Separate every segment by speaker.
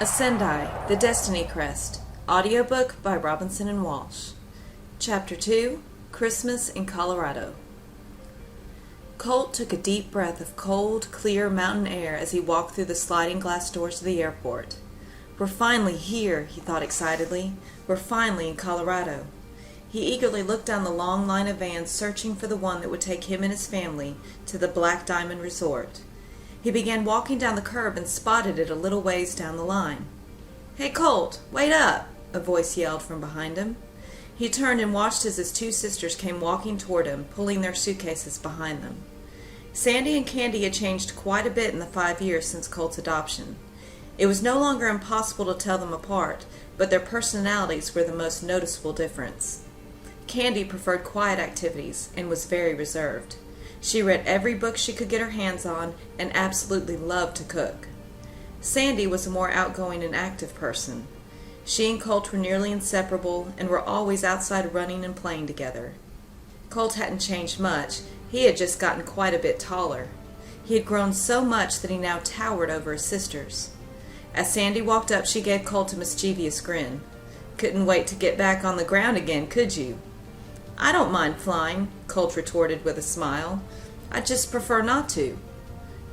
Speaker 1: Ascendai, The Destiny Crest. Audiobook by Robinson and Walsh. Chapter 2, Christmas in Colorado. Colt took a deep breath of cold, clear mountain air as he walked through the sliding glass doors of the airport. We're finally here, he thought excitedly. We're finally in Colorado. He eagerly looked down the long line of vans searching for the one that would take him and his family to the Black Diamond Resort. He began walking down the curb and spotted it a little ways down the line. "Hey, Colt, wait up!" a voice yelled from behind him. He turned and watched as his two sisters came walking toward him, pulling their suitcases behind them. Sandy and Candy had changed quite a bit in the 5 years since Colt's adoption. It was no longer impossible to tell them apart, but their personalities were the most noticeable difference. Candy preferred quiet activities and was very reserved. She read every book she could get her hands on and absolutely loved to cook. Sandy was a more outgoing and active person. She and Colt were nearly inseparable and were always outside running and playing together. Colt hadn't changed much. He had just gotten quite a bit taller. He had grown so much that he now towered over his sisters. As Sandy walked up, she gave Colt a mischievous grin. "Couldn't wait to get back on the ground again, could you?" "I don't mind flying," Colt retorted with a smile. "I'd just prefer not to."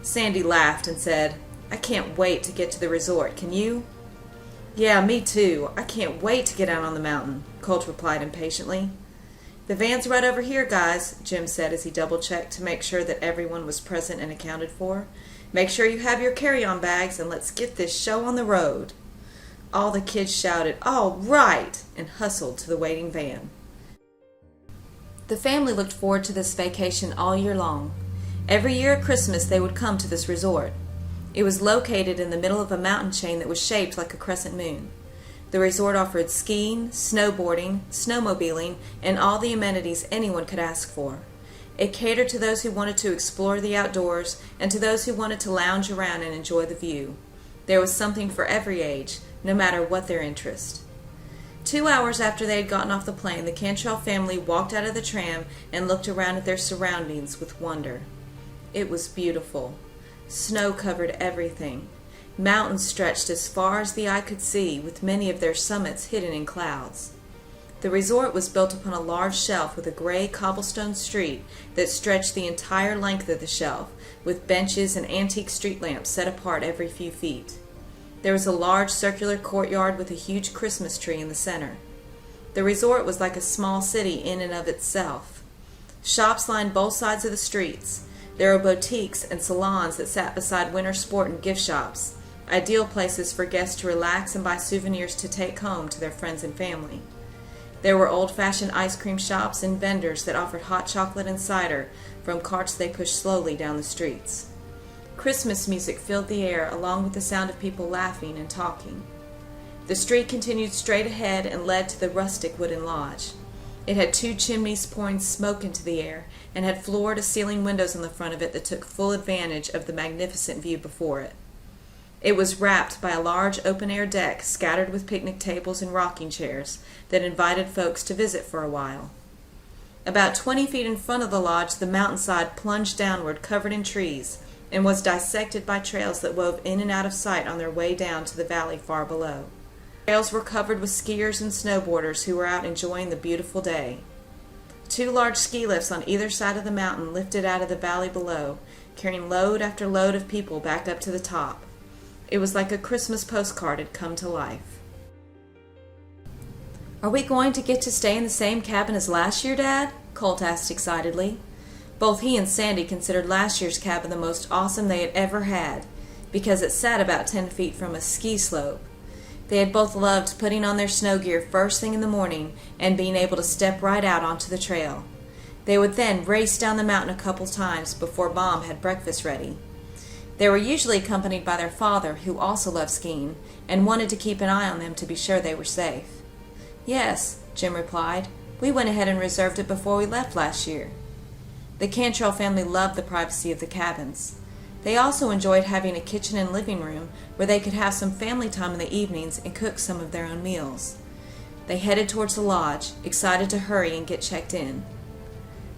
Speaker 1: Sandy laughed and said, "I can't wait to get to the resort, can you?" "Yeah, me too. I can't wait to get out on the mountain," Colt replied impatiently. "The van's right over here, guys," Jim said as he double-checked to make sure that everyone was present and accounted for. "Make sure you have your carry-on bags, and let's get this show on the road." All the kids shouted, "All right!" and hustled to the waiting van. The family looked forward to this vacation all year long. Every year at Christmas they would come to this resort. It was located in the middle of a mountain chain that was shaped like a crescent moon. The resort offered skiing, snowboarding, snowmobiling, and all the amenities anyone could ask for. It catered to those who wanted to explore the outdoors and to those who wanted to lounge around and enjoy the view. There was something for every age, no matter what their interest. 2 hours after they had gotten off the plane, the Cantrell family walked out of the tram and looked around at their surroundings with wonder. It was beautiful. Snow covered everything. Mountains stretched as far as the eye could see, with many of their summits hidden in clouds. The resort was built upon a large shelf with a gray cobblestone street that stretched the entire length of the shelf, with benches and antique street lamps set apart every few feet. There was a large circular courtyard with a huge Christmas tree in the center. The resort was like a small city in and of itself. Shops lined both sides of the streets. There were boutiques and salons that sat beside winter sport and gift shops, ideal places for guests to relax and buy souvenirs to take home to their friends and family. There were old-fashioned ice cream shops and vendors that offered hot chocolate and cider from carts they pushed slowly down the streets. Christmas music filled the air along with the sound of people laughing and talking. The street continued straight ahead and led to the rustic wooden lodge. It had 2 chimneys pouring smoke into the air and had floor-to-ceiling windows on the front of it that took full advantage of the magnificent view before it. It was wrapped by a large open-air deck scattered with picnic tables and rocking chairs that invited folks to visit for a while. About 20 feet in front of the lodge, the mountainside plunged downward, covered in trees, and was dissected by trails that wove in and out of sight on their way down to the valley far below. The trails were covered with skiers and snowboarders who were out enjoying the beautiful day. 2 large ski lifts on either side of the mountain lifted out of the valley below, carrying load after load of people back up to the top. It was like a Christmas postcard had come to life. "Are we going to get to stay in the same cabin as last year, Dad?" Colt asked excitedly. Both he and Sandy considered last year's cabin the most awesome they had ever had, because it sat about 10 feet from a ski slope. They had both loved putting on their snow gear first thing in the morning and being able to step right out onto the trail. They would then race down the mountain a couple times before Mom had breakfast ready. They were usually accompanied by their father, who also loved skiing, and wanted to keep an eye on them to be sure they were safe. "Yes," Jim replied. "We went ahead and reserved it before we left last year." The Cantrell family loved the privacy of the cabins. They also enjoyed having a kitchen and living room where they could have some family time in the evenings and cook some of their own meals. They headed towards the lodge, excited to hurry and get checked in.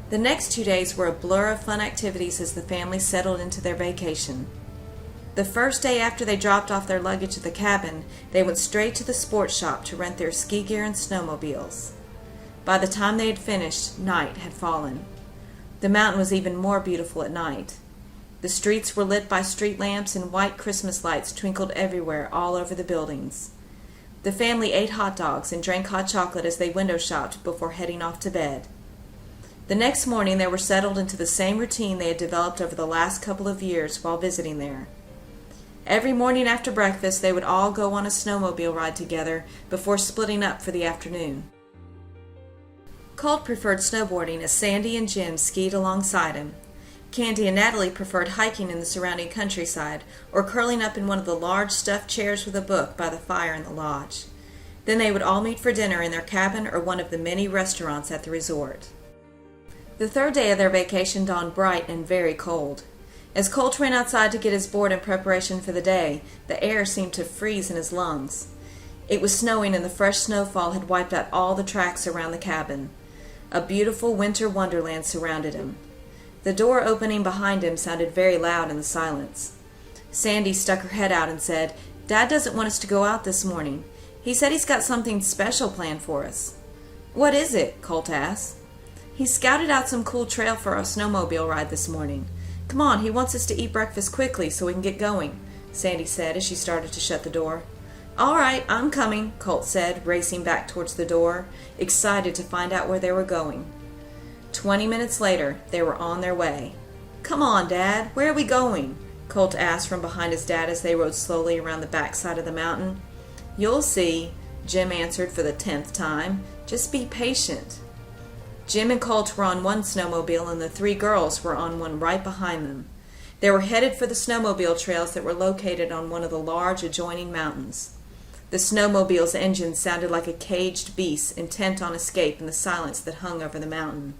Speaker 1: The next 2 days were a blur of fun activities as the family settled into their vacation. The first day after they dropped off their luggage at the cabin, they went straight to the sports shop to rent their ski gear and snowmobiles. By the time they had finished, night had fallen. The mountain was even more beautiful at night. The streets were lit by street lamps, and white Christmas lights twinkled everywhere all over the buildings. The family ate hot dogs and drank hot chocolate as they window shopped before heading off to bed. The next morning they were settled into the same routine they had developed over the last couple of years while visiting there. Every morning after breakfast they would all go on a snowmobile ride together before splitting up for the afternoon. Colt preferred snowboarding as Sandy and Jim skied alongside him. Candy and Natalie preferred hiking in the surrounding countryside or curling up in one of the large stuffed chairs with a book by the fire in the lodge. Then they would all meet for dinner in their cabin or one of the many restaurants at the resort. The third day of their vacation dawned bright and very cold. As Colt ran outside to get his board in preparation for the day, the air seemed to freeze in his lungs. It was snowing and the fresh snowfall had wiped out all the tracks around the cabin. A beautiful winter wonderland surrounded him. The door opening behind him sounded very loud in the silence. Sandy stuck her head out and said, "Dad doesn't want us to go out this morning. He said he's got something special planned for us." "What is it?" Colt asked. "He scouted out some cool trail for our snowmobile ride this morning. Come on, he wants us to eat breakfast quickly so we can get going," Sandy said as she started to shut the door. "All right, I'm coming," Colt said, racing back towards the door, excited to find out where they were going. 20 minutes later, they were on their way. "Come on, Dad, where are we going?" Colt asked from behind his dad as they rode slowly around the backside of the mountain. "You'll see," Jim answered for the 10th time. "Just be patient." Jim and Colt were on one snowmobile and the 3 girls were on one right behind them. They were headed for the snowmobile trails that were located on one of the large adjoining mountains. The snowmobile's engine sounded like a caged beast intent on escape in the silence that hung over the mountain.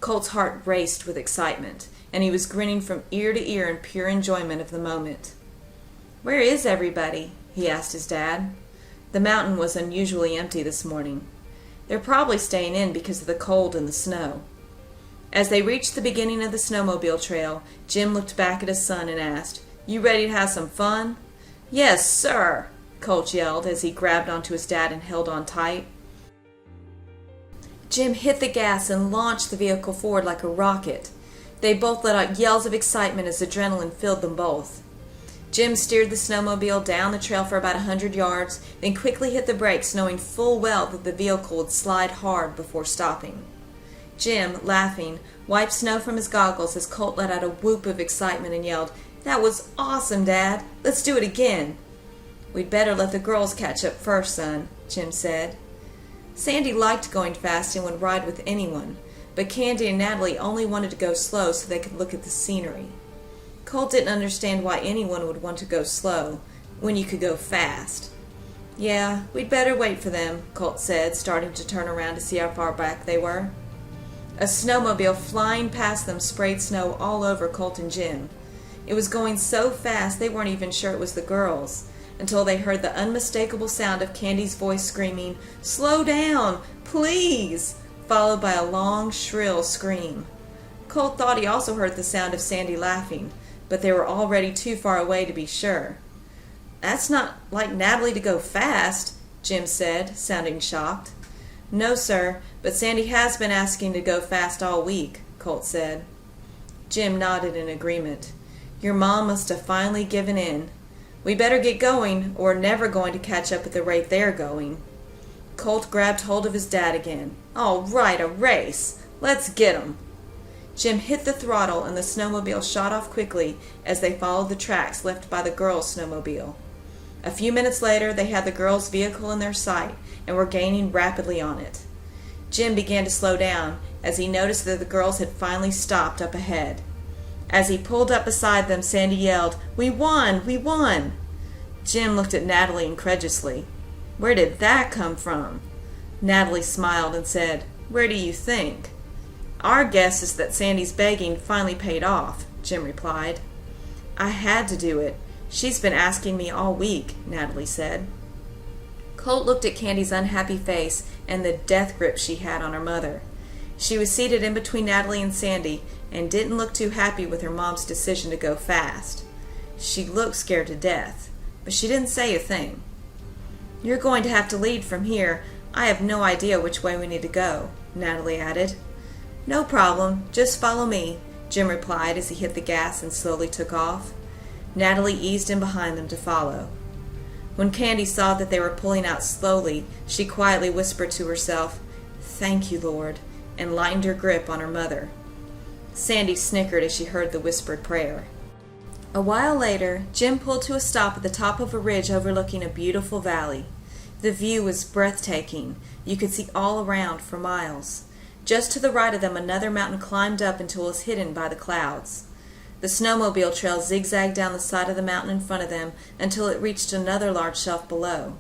Speaker 1: Colt's heart raced with excitement, and he was grinning from ear to ear in pure enjoyment of the moment. "Where is everybody?" he asked his dad. The mountain was unusually empty this morning. "They're probably staying in because of the cold and the snow." As they reached the beginning of the snowmobile trail, Jim looked back at his son and asked, "You ready to have some fun?" "Yes, sir!" Colt yelled as he grabbed onto his dad and held on tight. Jim hit the gas and launched the vehicle forward like a rocket. They both let out yells of excitement as adrenaline filled them both. Jim steered the snowmobile down the trail for about 100 yards, then quickly hit the brakes, knowing full well that the vehicle would slide hard before stopping. Jim, laughing, wiped snow from his goggles as Colt let out a whoop of excitement and yelled, "That was awesome, Dad! Let's do it again!" "We'd better let the girls catch up first, son," Jim said. Sandy liked going fast and would ride with anyone, but Candy and Natalie only wanted to go slow so they could look at the scenery. Colt didn't understand why anyone would want to go slow when you could go fast. "Yeah, we'd better wait for them," Colt said, starting to turn around to see how far back they were. A snowmobile flying past them sprayed snow all over Colt and Jim. It was going so fast they weren't even sure it was the girls, until they heard the unmistakable sound of Candy's voice screaming, "Slow down, please!" followed by a long, shrill scream. Colt thought he also heard the sound of Sandy laughing, but they were already too far away to be sure. "That's not like Natalie to go fast," Jim said, sounding shocked. "No, sir, but Sandy has been asking to go fast all week," Colt said. Jim nodded in agreement. "Your mom must have finally given in. We better get going, or we're never going to catch up at the rate they're going." Colt grabbed hold of his dad again. "All right, a race! Let's get 'em!" Jim hit the throttle and the snowmobile shot off quickly as they followed the tracks left by the girls' snowmobile. A few minutes later they had the girls' vehicle in their sight and were gaining rapidly on it. Jim began to slow down as he noticed that the girls had finally stopped up ahead. As he pulled up beside them, Sandy yelled, "We won! We won!" Jim looked at Natalie incredulously. "Where did that come from?" Natalie smiled and said, "Where do you think?" "Our guess is that Sandy's begging finally paid off," Jim replied. "I had to do it. She's been asking me all week," Natalie said. Colt looked at Candy's unhappy face and the death grip she had on her mother. She was seated in between Natalie and Sandy and didn't look too happy with her mom's decision to go fast. She looked scared to death, but she didn't say a thing. "You're going to have to lead from here. I have no idea which way we need to go," Natalie added. "No problem. Just follow me," Jim replied as he hit the gas and slowly took off. Natalie eased in behind them to follow. When Candy saw that they were pulling out slowly, she quietly whispered to herself, "Thank you, Lord," and lightened her grip on her mother. Sandy snickered as she heard the whispered prayer. A while later, Jim pulled to a stop at the top of a ridge overlooking a beautiful valley. The view was breathtaking. You could see all around for miles. Just to the right of them, another mountain climbed up until it was hidden by the clouds. The snowmobile trail zigzagged down the side of the mountain in front of them until it reached another large shelf below.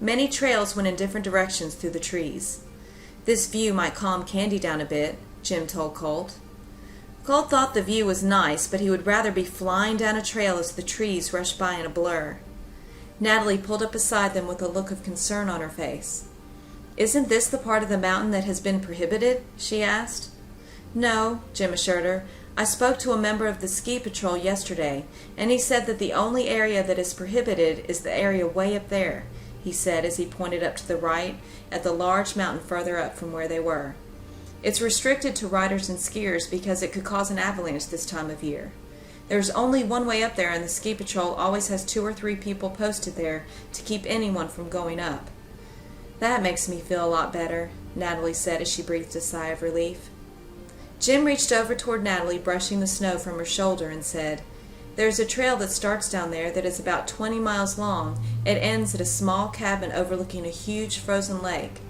Speaker 1: Many trails went in different directions through the trees. "This view might calm Candy down a bit," Jim told Colt. Colt thought the view was nice, but he would rather be flying down a trail as the trees rushed by in a blur. Natalie pulled up beside them with a look of concern on her face. "Isn't this the part of the mountain that has been prohibited?" she asked. "No," Jim assured her. "I spoke to a member of the ski patrol yesterday, and he said that the only area that is prohibited is the area way up there," he said as he pointed up to the right at the large mountain further up from where they were. "It's restricted to riders and skiers because it could cause an avalanche this time of year. There's only one way up there, and the ski patrol always has 2 or 3 people posted there to keep anyone from going up." "That makes me feel a lot better," Natalie said as she breathed a sigh of relief. Jim reached over toward Natalie, brushing the snow from her shoulder, and said, "There's a trail that starts down there that is about 20 miles long. It ends at a small cabin overlooking a huge frozen lake.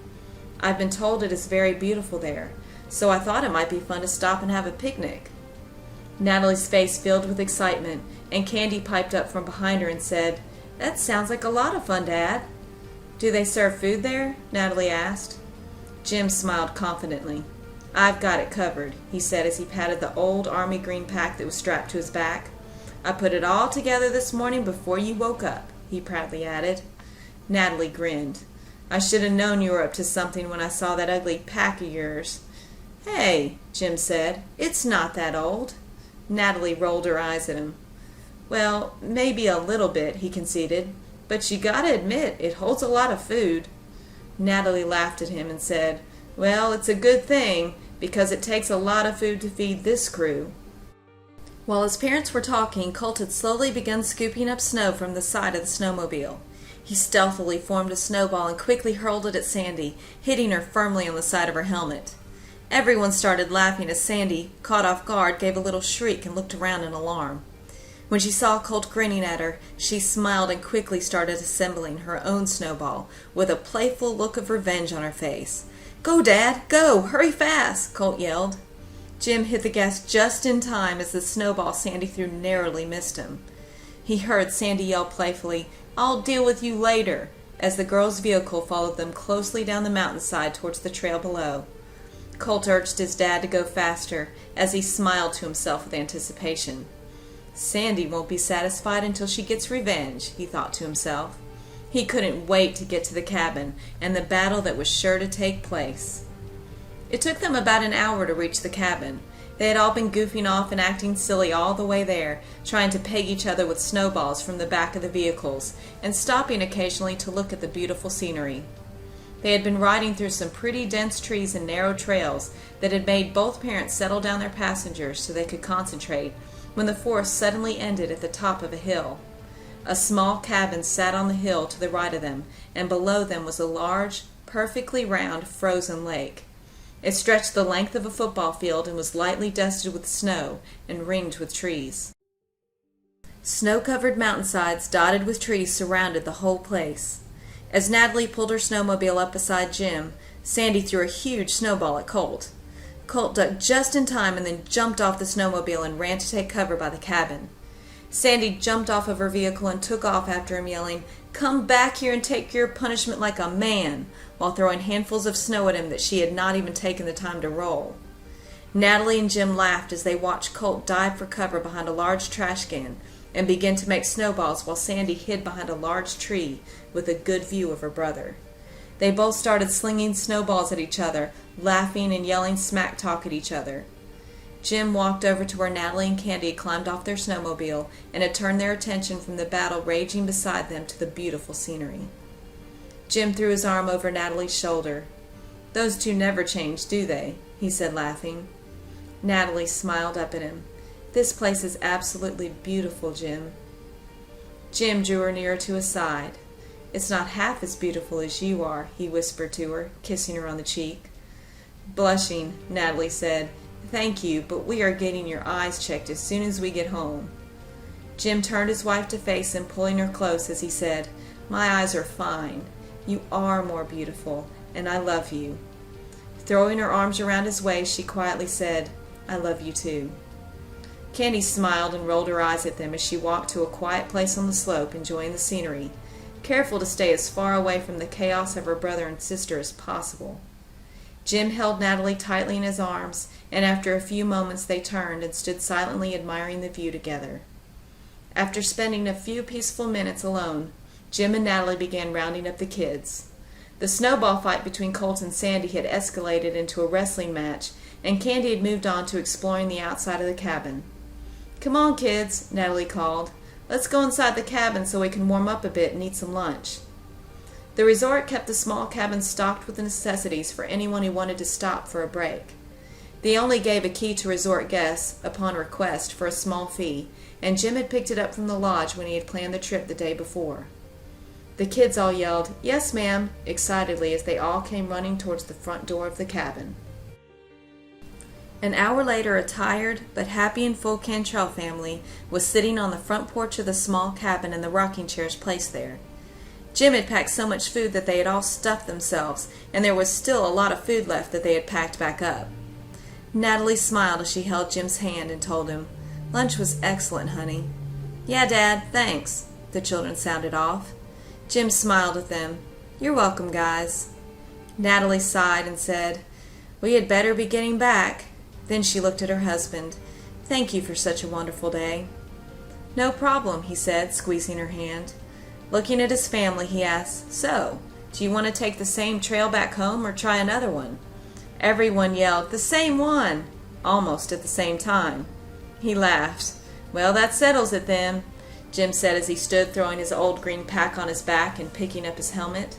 Speaker 1: I've been told it is very beautiful there, so I thought it might be fun to stop and have a picnic." Natalie's face filled with excitement, and Candy piped up from behind her and said, "That sounds like a lot of fun, Dad." "Do they serve food there?" Natalie asked. Jim smiled confidently. "I've got it covered," he said as he patted the old army green pack that was strapped to his back. "I put it all together this morning before you woke up," he proudly added. Natalie grinned. "I should have known you were up to something when I saw that ugly pack of yours." "Hey," Jim said, "it's not that old." Natalie rolled her eyes at him. "Well, maybe a little bit," he conceded, "but you gotta admit it holds a lot of food." Natalie laughed at him and said, "Well, it's a good thing, because it takes a lot of food to feed this crew." While his parents were talking, Colt had slowly begun scooping up snow from the side of the snowmobile. He stealthily formed a snowball and quickly hurled it at Sandy, hitting her firmly on the side of her helmet. Everyone started laughing as Sandy, caught off guard, gave a little shriek and looked around in alarm. When she saw Colt grinning at her, she smiled and quickly started assembling her own snowball, with a playful look of revenge on her face. "Go, Dad, go! Hurry fast!" Colt yelled. Jim hit the gas just in time as the snowball Sandy threw narrowly missed him. He heard Sandy yell playfully, "I'll deal with you later," as the girl's vehicle followed them closely down the mountainside towards the trail below. Colt urged his dad to go faster as he smiled to himself with anticipation. "Sandy won't be satisfied until she gets revenge," he thought to himself. He couldn't wait to get to the cabin and the battle that was sure to take place. It took them about an hour to reach the cabin. They had all been goofing off and acting silly all the way there, trying to peg each other with snowballs from the back of the vehicles, and stopping occasionally to look at the beautiful scenery. They had been riding through some pretty dense trees and narrow trails that had made both parents settle down their passengers so they could concentrate, when the forest suddenly ended at the top of a hill. A small cabin sat on the hill to the right of them, and below them was a large, perfectly round, frozen lake. It stretched the length of a football field and was lightly dusted with snow and ringed with trees. Snow-covered mountainsides dotted with trees surrounded the whole place. As Natalie pulled her snowmobile up beside Jim, Sandy threw a huge snowball at Colt. Colt ducked just in time and then jumped off the snowmobile and ran to take cover by the cabin. Sandy jumped off of her vehicle and took off after him, yelling, "Come back here and take your punishment like a man," while throwing handfuls of snow at him that she had not even taken the time to roll. Natalie and Jim laughed as they watched Colt dive for cover behind a large trash can and begin to make snowballs while Sandy hid behind a large tree with a good view of her brother. They both started slinging snowballs at each other, laughing and yelling smack talk at each other. Jim walked over to where Natalie and Candy had climbed off their snowmobile and had turned their attention from the battle raging beside them to the beautiful scenery. Jim threw his arm over Natalie's shoulder. "Those two never change, do they?" he said, laughing. Natalie smiled up at him. "This place is absolutely beautiful, Jim." Jim drew her nearer to his side. "It's not half as beautiful as you are," he whispered to her, kissing her on the cheek. Blushing, Natalie said, "Thank you, but we are getting your eyes checked as soon as we get home." Jim turned his wife to face him, pulling her close as he said, "My eyes are fine. You are more beautiful, and I love you." Throwing her arms around his waist, she quietly said, "I love you too." Candy smiled and rolled her eyes at them as she walked to a quiet place on the slope, enjoying the scenery, careful to stay as far away from the chaos of her brother and sister as possible. Jim held Natalie tightly in his arms, and after a few moments they turned and stood silently admiring the view together. After spending a few peaceful minutes alone, Jim and Natalie began rounding up the kids. The snowball fight between Colt and Sandy had escalated into a wrestling match, and Candy had moved on to exploring the outside of the cabin. "Come on, kids," Natalie called. "Let's go inside the cabin so we can warm up a bit and eat some lunch." The resort kept the small cabin stocked with necessities for anyone who wanted to stop for a break. They only gave a key to resort guests, upon request, for a small fee, and Jim had picked it up from the lodge when he had planned the trip the day before. The kids all yelled, "Yes, ma'am," excitedly as they all came running towards the front door of the cabin. An hour later, a tired but happy and full Cantrell family was sitting on the front porch of the small cabin in the rocking chairs placed there. Jim had packed so much food that they had all stuffed themselves, and there was still a lot of food left that they had packed back up. Natalie smiled as she held Jim's hand and told him, "Lunch was excellent, honey." "Yeah, Dad, thanks," the children sounded off. Jim smiled at them. "You're welcome, guys." Natalie sighed and said, "We had better be getting back." Then she looked at her husband. "Thank you for such a wonderful day." "No problem," he said, squeezing her hand. Looking at his family, he asked, "So, do you want to take the same trail back home or try another one?" Everyone yelled, "The same one!" almost at the same time. He laughed. "Well, that settles it then," Jim said as he stood throwing his old green pack on his back and picking up his helmet.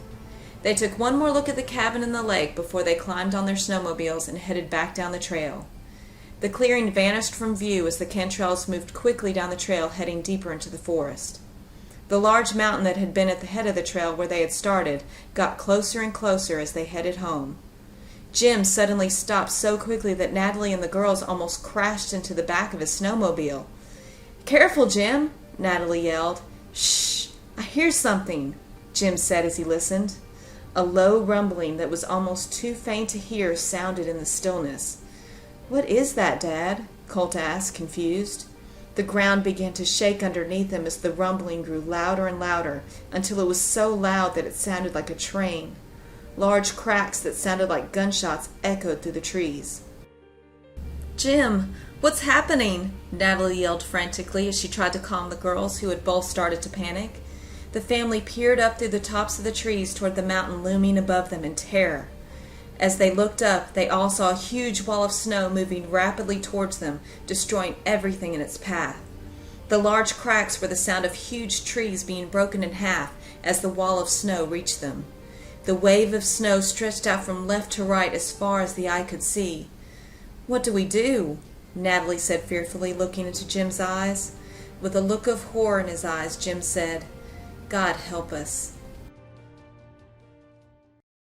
Speaker 1: They took one more look at the cabin and the lake before they climbed on their snowmobiles and headed back down the trail. The clearing vanished from view as the Cantrells moved quickly down the trail, heading deeper into the forest. The large mountain that had been at the head of the trail where they had started got closer and closer as they headed home. Jim suddenly stopped so quickly that Natalie and the girls almost crashed into the back of his snowmobile. "Careful, Jim!" Natalie yelled. "Shh! I hear something," Jim said as he listened. A low rumbling that was almost too faint to hear sounded in the stillness. "What is that, Dad?" Colt asked, confused. The ground began to shake underneath them as the rumbling grew louder and louder until it was so loud that it sounded like a train. Large cracks that sounded like gunshots echoed through the trees. "Jim, what's happening?" Natalie yelled frantically as she tried to calm the girls, who had both started to panic. The family peered up through the tops of the trees toward the mountain looming above them in terror. As they looked up, they all saw a huge wall of snow moving rapidly towards them, destroying everything in its path. The large cracks were the sound of huge trees being broken in half as the wall of snow reached them. The wave of snow stretched out from left to right as far as the eye could see. "What do we do?" Natalie said fearfully, looking into Jim's eyes. With a look of horror in his eyes, Jim said, "God help us.